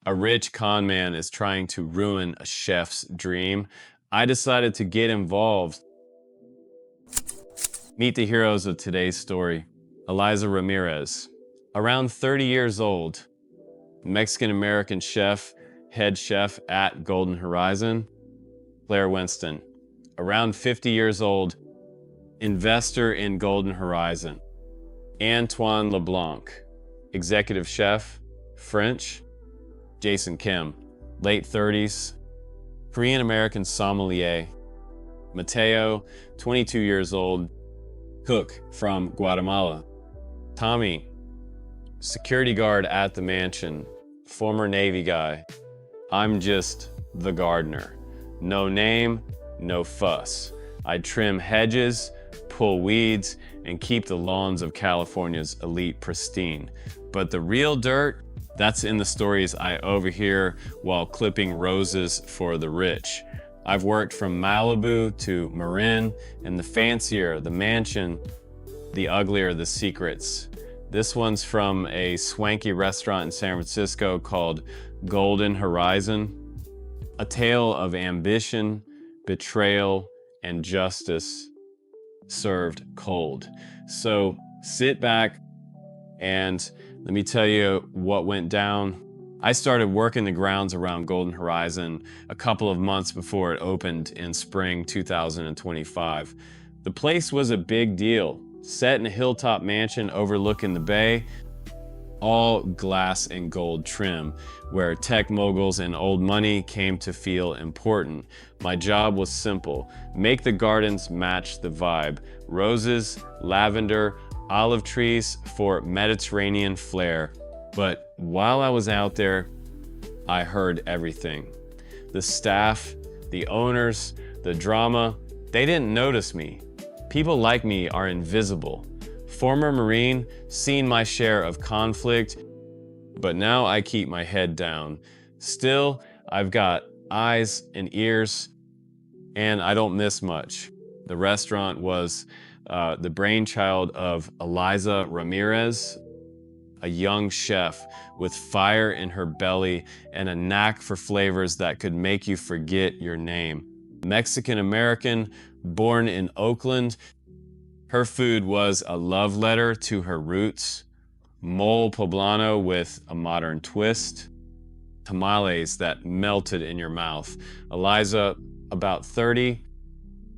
A rich con man is trying to ruin a chef's dream. I decided to get involved. Meet the heroes of today's story. Eliza Ramirez, around 30 years old, Mexican-American chef, head chef at Golden Horizon. Claire Winston, around 50 years old, investor in Golden Horizon. Antoine LeBlanc, executive chef, French. Jason Kim, late 30s, Korean-American sommelier. Mateo, 22 years old, cook from Guatemala. Tommy, security guard at the mansion, former Navy guy. I'm just the gardener. No name, no fuss. I trim hedges, pull weeds, and keep the lawns of California's elite pristine. But the real dirt, that's in the stories I overhear while clipping roses for the rich. I've worked from Malibu to Marin, and the fancier the mansion, the uglier the secrets. This one's from a swanky restaurant in San Francisco called Golden Horizon. A tale of ambition, betrayal, and justice served cold. So sit back and let me tell you what went down. I started working the grounds around Golden Horizon a couple of months before it opened in spring 2025. The place was a big deal, set in a hilltop mansion overlooking the bay, all glass and gold trim, where tech moguls and old money came to feel important. My job was simple: make the gardens match the vibe. Roses, lavender, olive trees for Mediterranean flair. But while I was out there, I heard everything. The staff, the owners, the drama, they didn't notice me. People like me are invisible. Former Marine, seen my share of conflict, but now I keep my head down. Still, I've got eyes and ears, and I don't miss much. The restaurant was the brainchild of Eliza Ramirez, a young chef with fire in her belly and a knack for flavors that could make you forget your name. Mexican-American, born in Oakland, her food was a love letter to her roots. Mole poblano with a modern twist. Tamales that melted in your mouth. Eliza, about 30,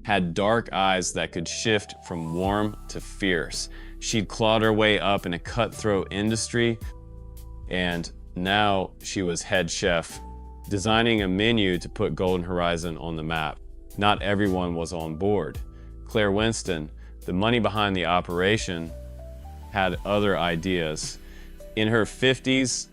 had dark eyes that could shift from warm to fierce. She'd clawed her way up in a cutthroat industry, and now she was head chef, designing a menu to put Golden Horizon on the map. Not everyone was on board. Claire Winston, the money behind the operation, had other ideas. In her 50s,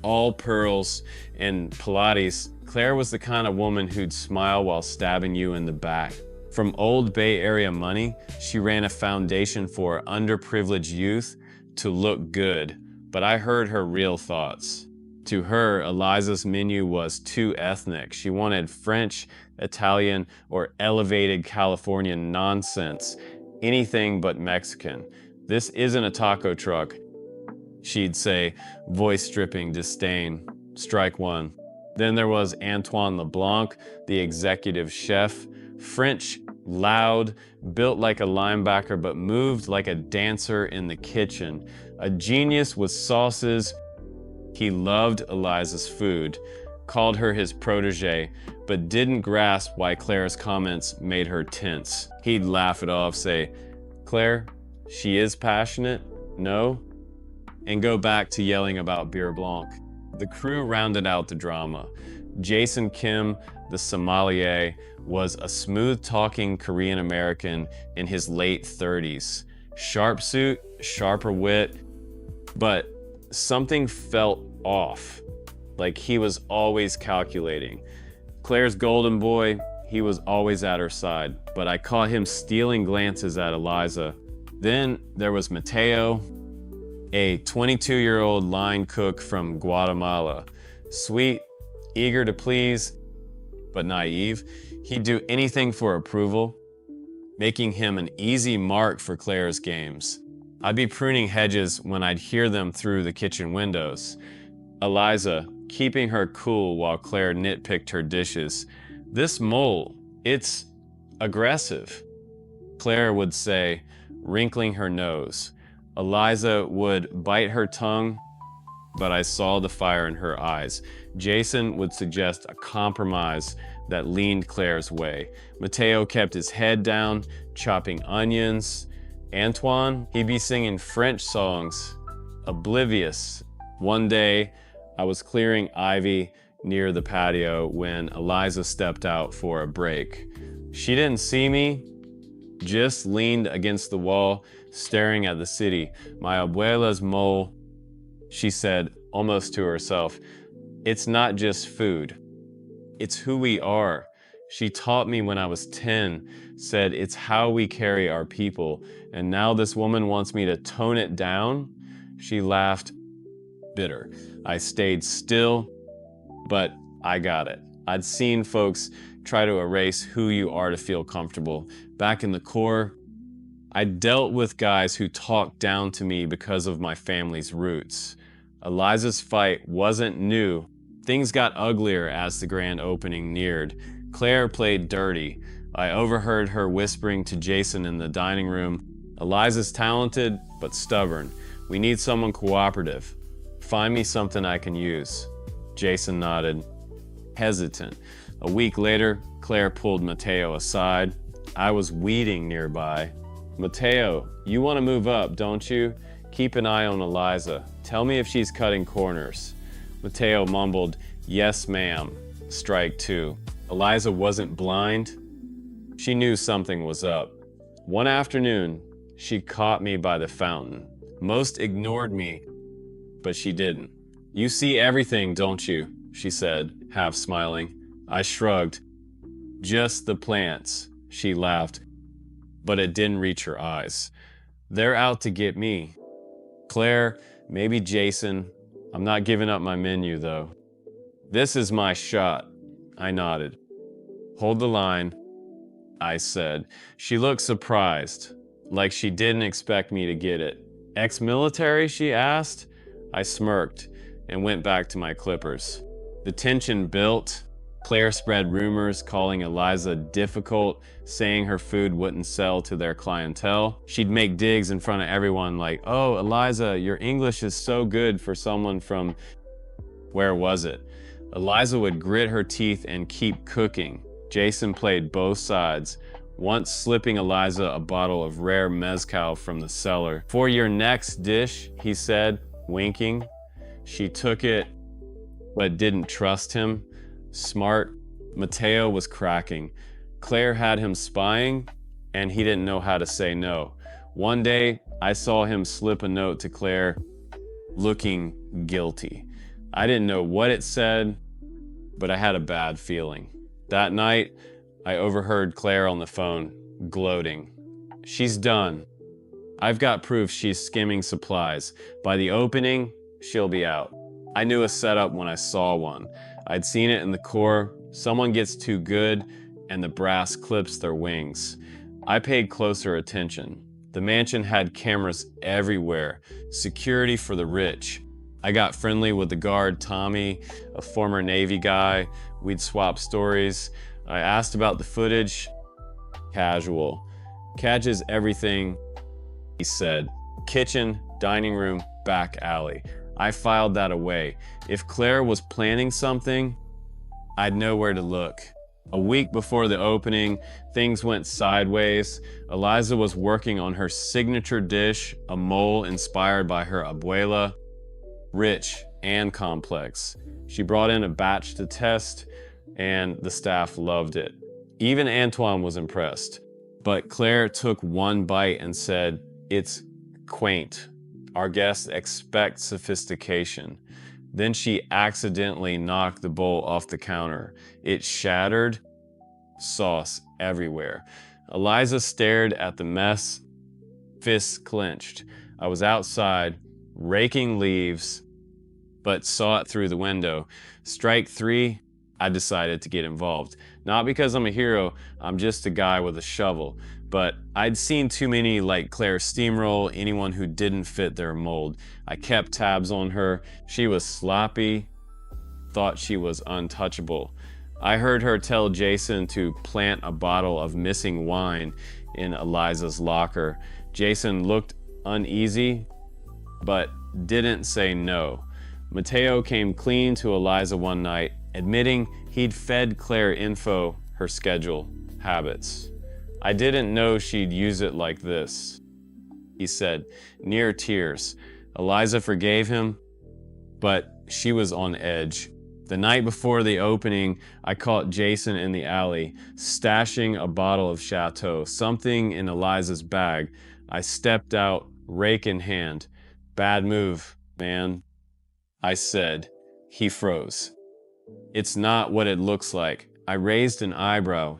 all pearls and Pilates, Claire was the kind of woman who'd smile while stabbing you in the back. From old Bay Area money, she ran a foundation for underprivileged youth to look good, but I heard her real thoughts. To her, Eliza's menu was too ethnic. She wanted French, Italian, or elevated Californian nonsense, anything but Mexican. This isn't a taco truck, she'd say, voice-stripping disdain. Strike one. Then there was Antoine LeBlanc, the executive chef. French, loud, built like a linebacker but moved like a dancer in the kitchen. A genius with sauces. He loved Eliza's food, called her his protege, but didn't grasp why Claire's comments made her tense. He'd laugh it off, say, "Claire, she is passionate, no?" and go back to yelling about beer blanc. The crew rounded out the drama. Jason Kim, the sommelier, was a smooth-talking Korean-American in his late 30s. Sharp suit, sharper wit, but something felt off, like he was always calculating. Claire's golden boy, he was always at her side, but I caught him stealing glances at Eliza. Then there was Mateo, a 22-year-old line cook from Guatemala. Sweet, eager to please, but naive. He'd do anything for approval, making him an easy mark for Claire's games. I'd be pruning hedges when I'd hear them through the kitchen windows. Eliza, keeping her cool while Claire nitpicked her dishes. "This mole, it's aggressive," Claire would say, wrinkling her nose. Eliza would bite her tongue, but I saw the fire in her eyes. Jason would suggest a compromise that leaned Claire's way. Mateo kept his head down, chopping onions. Antoine, he'd be singing French songs, oblivious. One day, I was clearing ivy near the patio when Eliza stepped out for a break. She didn't see me, just leaned against the wall, staring at the city. "My abuela's mole," she said, almost to herself. "It's not just food. It's who we are. She taught me when I was 10, said it's how we carry our people, and now this woman wants me to tone it down?" She laughed, bitter. I stayed still, but I got it. I'd seen folks try to erase who you are to feel comfortable. Back in the Corps, I dealt with guys who talked down to me because of my family's roots. Eliza's fight wasn't new. Things got uglier as the grand opening neared. Claire played dirty. I overheard her whispering to Jason in the dining room, "Eliza's talented, but stubborn. We need someone cooperative. Find me something I can use." Jason nodded, hesitant. A week later, Claire pulled Mateo aside. I was weeding nearby. "Mateo, you want to move up, don't you? Keep an eye on Eliza. Tell me if she's cutting corners." Mateo mumbled, "Yes, ma'am." Strike two. Eliza wasn't blind. She knew something was up. One afternoon, she caught me by the fountain. Most ignored me, but she didn't. "You see everything, don't you?" she said, half smiling. I shrugged. "Just the plants," she laughed, but it didn't reach her eyes. "They're out to get me. Claire, maybe Jason. I'm not giving up my menu, though." "This is my shot." I nodded. "Hold the line," I said. She looked surprised, like she didn't expect me to get it. "Ex-military?" she asked. I smirked and went back to my clippers. The tension built. Claire spread rumors calling Eliza difficult, saying her food wouldn't sell to their clientele. She'd make digs in front of everyone like, "Oh, Eliza, your English is so good for someone from..." Where was it? Eliza would grit her teeth and keep cooking. Jason played both sides, once slipping Eliza a bottle of rare mezcal from the cellar. "For your next dish," he said, winking. She took it, but didn't trust him. Smart. Mateo was cracking. Claire had him spying, and he didn't know how to say no. One day, I saw him slip a note to Claire, looking guilty. I didn't know what it said, but I had a bad feeling. That night, I overheard Claire on the phone, gloating. "She's done. I've got proof she's skimming supplies. By the opening, she'll be out." I knew a setup when I saw one. I'd seen it in the Corps. Someone gets too good, and the brass clips their wings. I paid closer attention. The mansion had cameras everywhere, security for the rich. I got friendly with the guard, Tommy, a former Navy guy. We'd swap stories. I asked about the footage. "Casual. Catches everything," he said. "Kitchen, dining room, back alley." I filed that away. If Claire was planning something, I'd know where to look. A week before the opening, things went sideways. Eliza was working on her signature dish, a mole inspired by her abuela. Rich and complex. She brought in a batch to test, and the staff loved it. Even Antoine was impressed. But Claire took one bite and said, "It's quaint. Our guests expect sophistication." Then she accidentally knocked the bowl off the counter. It shattered, sauce everywhere. Eliza stared at the mess, fists clenched. I was outside, raking leaves, but saw it through the window. Strike three, I decided to get involved. Not because I'm a hero, I'm just a guy with a shovel. But I'd seen too many like Claire steamroll anyone who didn't fit their mold. I kept tabs on her. She was sloppy, thought she was untouchable. I heard her tell Jason to plant a bottle of missing wine in Eliza's locker. Jason looked uneasy, but didn't say no. Mateo came clean to Eliza one night, admitting he'd fed Claire info, her schedule, habits. I didn't know she'd use it like this, he said, near tears. Eliza forgave him, but she was on edge. The night before the opening, I caught Jason in the alley, stashing a bottle of Chateau, something in Eliza's bag. I stepped out, rake in hand. Bad move, man, I said. He froze. It's not what it looks like. I raised an eyebrow.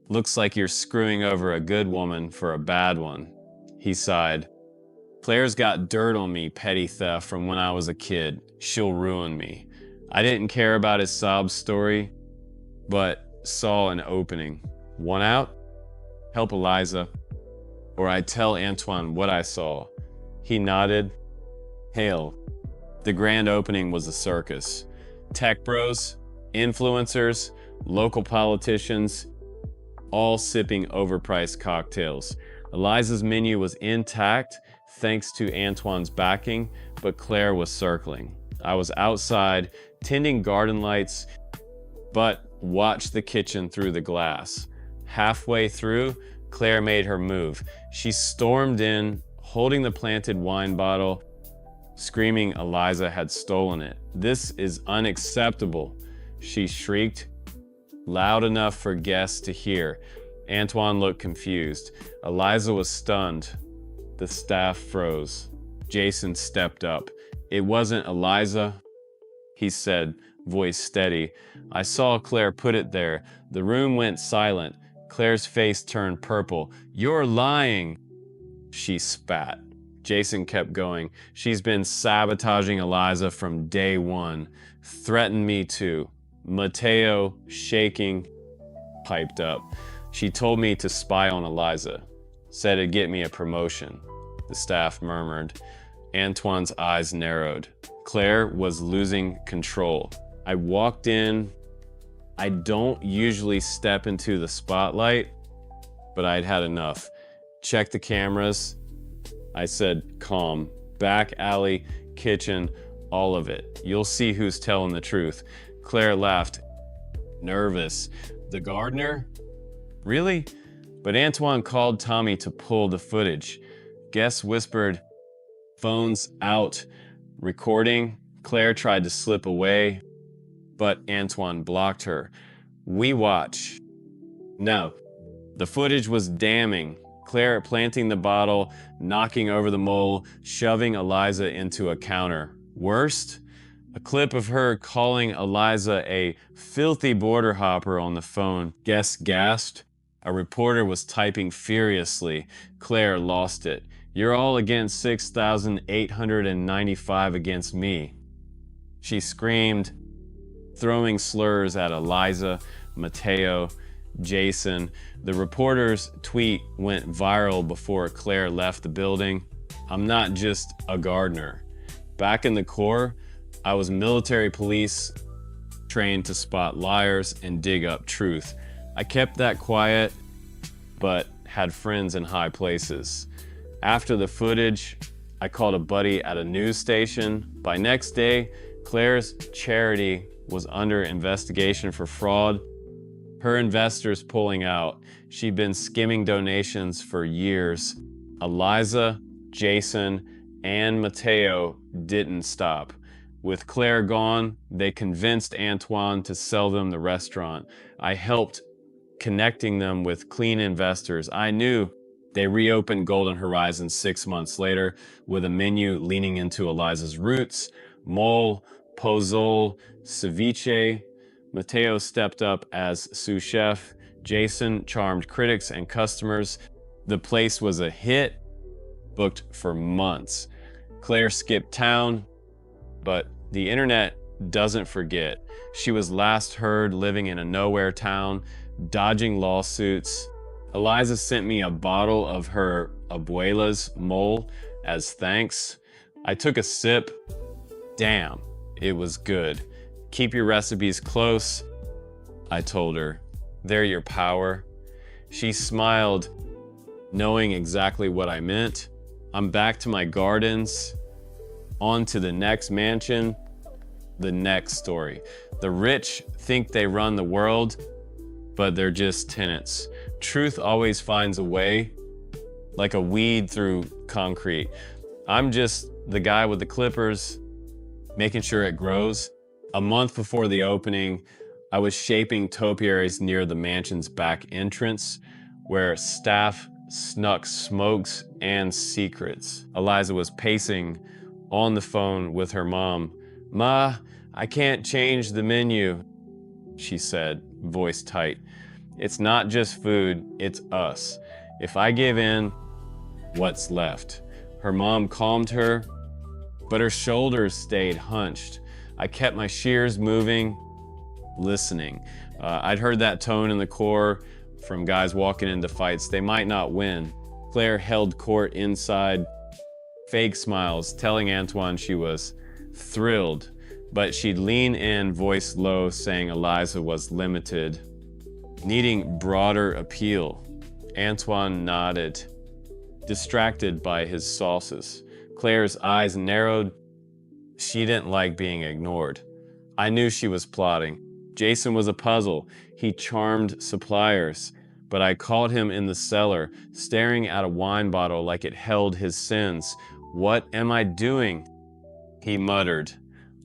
Looks like you're screwing over a good woman for a bad one. He sighed. Claire's got dirt on me, petty theft, from when I was a kid. She'll ruin me. I didn't care about his sob story, but saw an opening. Want out? Help Eliza, or I'd tell Antoine what I saw. He nodded. Hail. The grand opening was a circus. Tech bros, influencers, local politicians, all sipping overpriced cocktails. Eliza's menu was intact thanks to Antoine's backing, but Claire was circling. I was outside, tending garden lights, but watched the kitchen through the glass. Halfway through, Claire made her move. She stormed in, holding the planted wine bottle, screaming Eliza had stolen it. This is unacceptable, she shrieked, loud enough for guests to hear. Antoine looked confused. Eliza was stunned. The staff froze. Jason stepped up. It wasn't Eliza, he said, voice steady. I saw Claire put it there. The room went silent. Claire's face turned purple. You're lying, she spat. Jason kept going. She's been sabotaging Eliza from day one. Threatened me to. Mateo, shaking, piped up. She told me to spy on Eliza. Said it'd get me a promotion. The staff murmured. Antoine's eyes narrowed. Claire was losing control. I walked in. I don't usually step into the spotlight, but I'd had enough. Check the cameras. I said, calm. Back alley, kitchen, all of it. You'll see who's telling the truth. Claire laughed. Nervous. The gardener? Really? But Antoine called Tommy to pull the footage. Guests whispered, phones out, recording. Claire tried to slip away, but Antoine blocked her. We watch. No. The footage was damning. Claire planting the bottle, knocking over the mole, shoving Eliza into a counter. Worst? A clip of her calling Eliza a filthy border hopper on the phone. Guests gasped. A reporter was typing furiously. Claire lost it. You're all against 6,895 against me. She screamed, throwing slurs at Eliza, Mateo, Jason. The reporter's tweet went viral before Claire left the building. I'm not just a gardener. Back in the Corps, I was military police, trained to spot liars and dig up truth. I kept that quiet, but had friends in high places. After the footage, I called a buddy at a news station. By next day, Claire's charity was under investigation for fraud. Her investors pulling out. She'd been skimming donations for years. Eliza, Jason, and Mateo didn't stop. With Claire gone, they convinced Antoine to sell them the restaurant. I helped connecting them with clean investors. I knew. They reopened Golden Horizon 6 months later with a menu leaning into Eliza's roots. Mole, pozole, ceviche. Mateo stepped up as sous chef. Jason charmed critics and customers. The place was a hit, booked for months. Claire skipped town, but the internet doesn't forget. She was last heard living in a nowhere town, dodging lawsuits. Eliza sent me a bottle of her abuela's mole as thanks. I took a sip. Damn, it was good. Keep your recipes close, I told her. They're your power. She smiled, knowing exactly what I meant. I'm back to my gardens, on to the next mansion, the next story. The rich think they run the world, but they're just tenants. Truth always finds a way, like a weed through concrete. I'm just the guy with the clippers, making sure it grows. A month before the opening, I was shaping topiaries near the mansion's back entrance, where staff snuck smokes and secrets. Eliza was pacing on the phone with her mom. "Ma, I can't change the menu," she said, voice tight. "It's not just food, it's us. If I give in, what's left?" Her mom calmed her, but her shoulders stayed hunched. I kept my shears moving, listening. I'd heard that tone in the Corps from guys walking into fights. They might not win. Claire held court inside, fake smiles, telling Antoine she was thrilled, but she'd lean in, voice low, saying Eliza was limited, needing broader appeal. Antoine nodded, distracted by his sauces. Claire's eyes narrowed. She didn't like being ignored. I knew she was plotting. Jason was a puzzle. He charmed suppliers, but I caught him in the cellar, staring at a wine bottle like it held his sins. "What am I doing?" he muttered.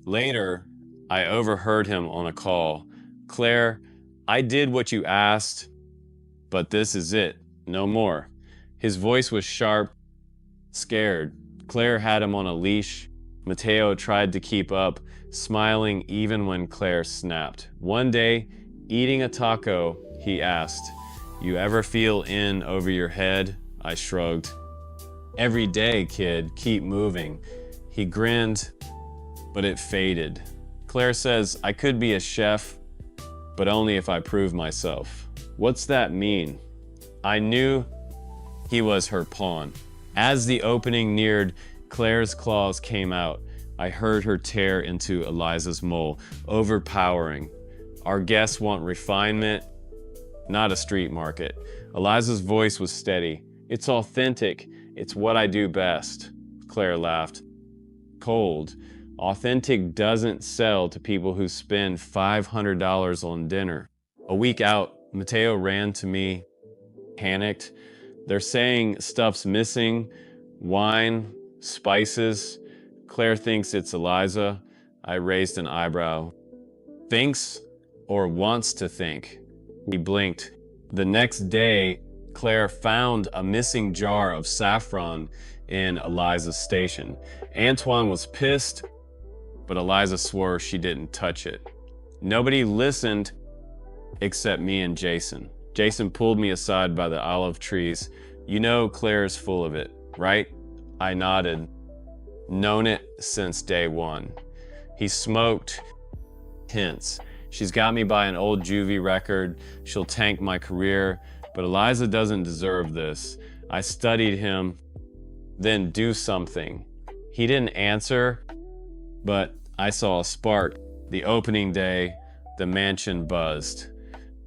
Later, I overheard him on a call. "Claire, I did what you asked, but this is it. No more." His voice was sharp, scared. Claire had him on a leash. Mateo tried to keep up, smiling even when Claire snapped. One day, eating a taco, he asked, "You ever feel in over your head?" I shrugged. "Every day, kid, keep moving." He grinned, but it faded. Claire says, "I could be a chef, but only if I prove myself." What's that mean? I knew he was her pawn. As the opening neared, Claire's claws came out. I heard her tear into Eliza's mole, overpowering. Our guests want refinement, not a street market. Eliza's voice was steady. "It's authentic. It's what I do best." Claire laughed. Cold. Authentic doesn't sell to people who spend $500 on dinner. A week out, Mateo ran to me, panicked. "They're saying stuff's missing, wine, spices." Claire thinks it's Eliza. I raised an eyebrow. Thinks or wants to think? He blinked. The next day, Claire found a missing jar of saffron in Eliza's station. Antoine was pissed, but Eliza swore she didn't touch it. Nobody listened except me and Jason. Jason pulled me aside by the olive trees. "You know Claire's full of it, right?" I nodded. "Known it since day one." He smoked. Hints. "She's got me by an old juvie record. She'll tank my career, but Eliza doesn't deserve this." I studied him. "Then do something." He didn't answer, but I saw a spark. The opening day, the mansion buzzed.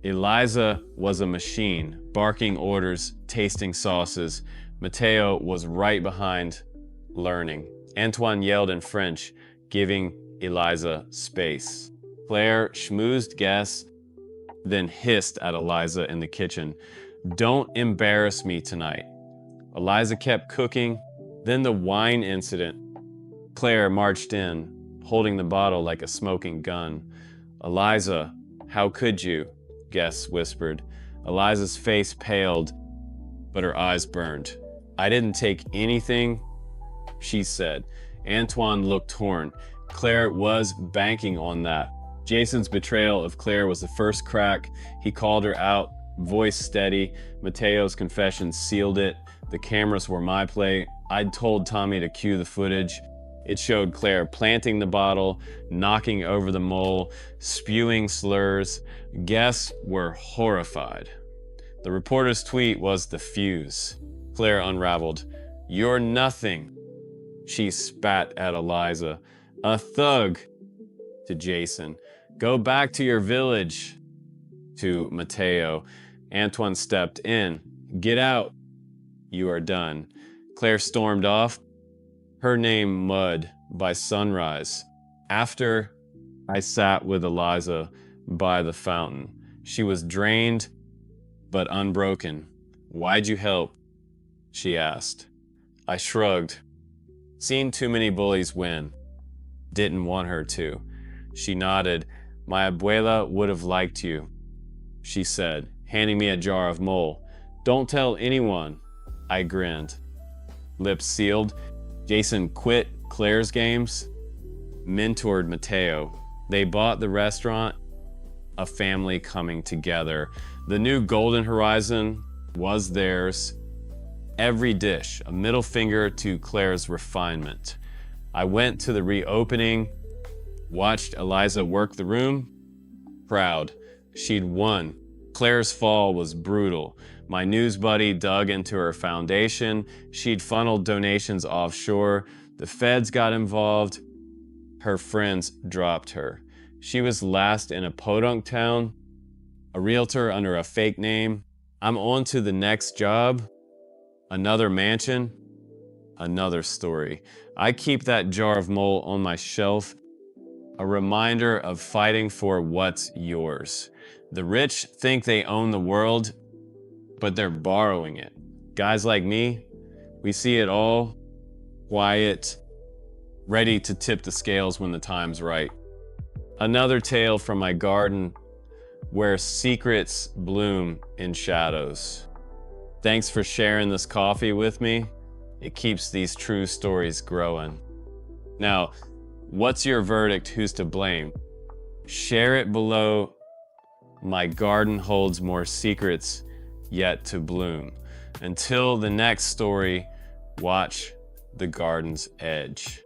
Eliza was a machine, barking orders, tasting sauces. Mateo was right behind, learning. Antoine yelled in French, giving Eliza space. Claire schmoozed guests, then hissed at Eliza in the kitchen. "Don't embarrass me tonight." Eliza kept cooking. Then the wine incident. Claire marched in, holding the bottle like a smoking gun. "Eliza, how could you?" guests whispered. Eliza's face paled, but her eyes burned. "I didn't take anything," she said. Antoine looked torn. Claire was banking on that. Jason's betrayal of Claire was the first crack. He called her out, voice steady. Mateo's confession sealed it. The cameras were my play. I'd told Tommy to cue the footage. It showed Claire planting the bottle, knocking over the mole, spewing slurs. Guests were horrified. The reporter's tweet was the fuse. Claire unraveled. "You're nothing." She spat at Eliza. "A thug." to Jason. Go back to your village. To Mateo. Antoine stepped in. Get out. You are done. Claire stormed off. Her name Mud by sunrise. After I sat with Eliza by the fountain. She was drained but unbroken. Why'd you help? She asked. I shrugged. Seen too many bullies win. Didn't want her to. She nodded. My abuela would have liked you, she said, handing me a jar of mole. Don't tell anyone. I grinned. Lips sealed. Jason quit Claire's games, mentored Mateo. They bought the restaurant, a family coming together. The new Golden Horizon was theirs. Every dish, a middle finger to Claire's refinement. I went to the reopening, watched Eliza work the room. Proud. She'd won. Claire's fall was brutal. My news buddy dug into her foundation. She'd funneled donations offshore. The feds got involved. Her friends dropped her. She was last in a podunk town, a realtor under a fake name. I'm on to the next job, another mansion, another story. I keep that jar of mole on my shelf, a reminder of fighting for what's yours. The rich think they own the world, but they're borrowing it. Guys like me, we see it all, quiet, ready to tip the scales when the time's right. Another tale from my garden where secrets bloom in shadows. Thanks for sharing this coffee with me. It keeps these true stories growing. Now, what's your verdict? Who's to blame? Share it below. My garden holds more secrets yet to bloom. Until the next story, watch the garden's edge.